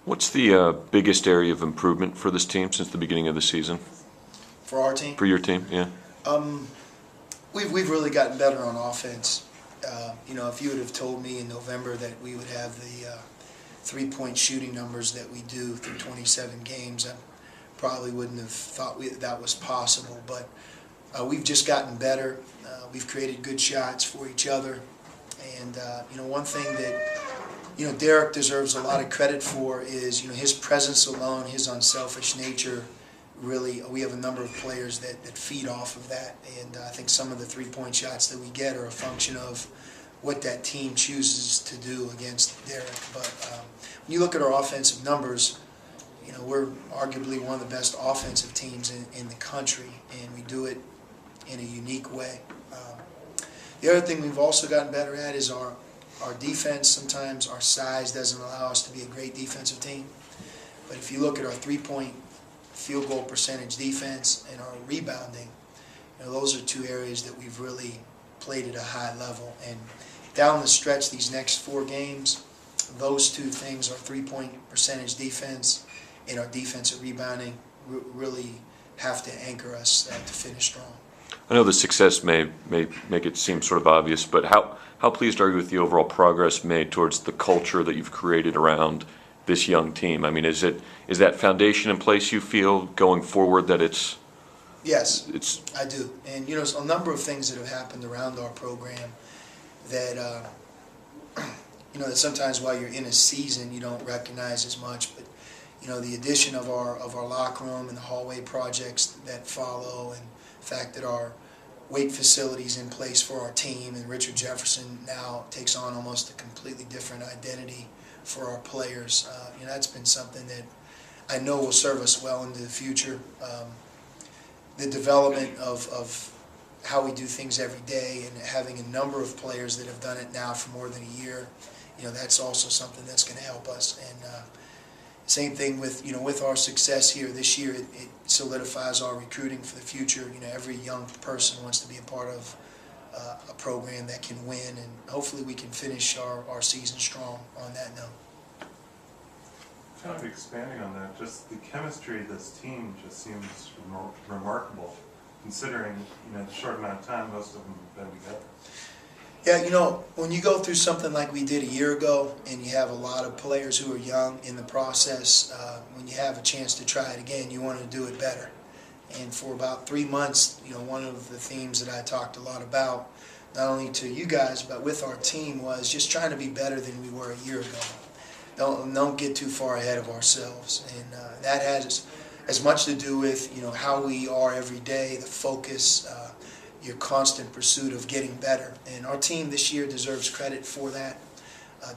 What's the biggest area of improvement for this team since the beginning of the season? For our team, For your team, yeah. we've really gotten better on offense. If you would have told me in November that we would have the 3-point shooting numbers that we do through 27 games, I probably wouldn't have thought that was possible. But we've just gotten better. We've created good shots for each other. And, one thing that, Derek deserves a lot of credit for is, his presence alone, his unselfish nature. Really, we have a number of players that feed off of that. And I think some of the 3-point shots that we get are a function of what that team chooses to do against Derek. But when you look at our offensive numbers, we're arguably one of the best offensive teams in the country, and we do it in a unique way. The other thing we've also gotten better at is our defense. Sometimes our size doesn't allow us to be a great defensive team. But if you look at our 3-point field goal percentage defense and our rebounding, those are two areas that we've really played at a high level. And down the stretch, these next 4 games, those two things, our 3-point percentage defense and our defensive rebounding, really have to anchor us to finish strong. I know the success may make it seem sort of obvious, but how pleased are you with the overall progress made towards the culture that you've created around this young team? I mean, is that foundation in place, you feel, going forward, that it's... Yes, I do. And, there's a number of things that have happened around our program that, that sometimes while you're in a season you don't recognize as much. But, the addition of our locker room and the hallway projects that follow, and the fact that our weight facilities in place for our team, and Richard Jefferson now takes on almost a completely different identity for our players. That's been something that I know will serve us well into the future. The development of how we do things every day, and having a number of players that have done it now for more than a year, that's also something that's going to help us. And same thing with our success here this year, it solidifies our recruiting for the future. Every young person wants to be a part of a program that can win, and hopefully we can finish our season strong on that note. Kind of expanding on that, just the chemistry of this team just seems remarkable, considering the short amount of time most of them have been together. Yeah, when you go through something like we did a year ago, and you have a lot of players who are young in the process, when you have a chance to try it again, you want to do it better. And for about 3 months, one of the themes that I talked a lot about, not only to you guys, but with our team, was just trying to be better than we were a year ago. Don't get too far ahead of ourselves. And that has as much to do with, how we are every day, the focus, your constant pursuit of getting better. And our team this year deserves credit for that.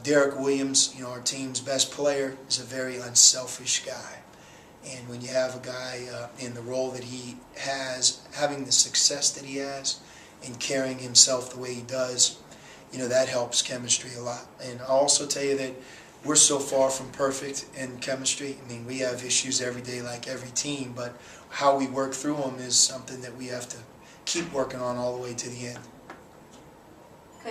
Derek Williams, our team's best player, is a very unselfish guy. And when you have a guy in the role that he has, having the success that he has, and carrying himself the way he does, that helps chemistry a lot. And I'll also tell you that we're so far from perfect in chemistry. I mean, we have issues every day like every team, but how we work through them is something that we have to keep working on all the way to the end.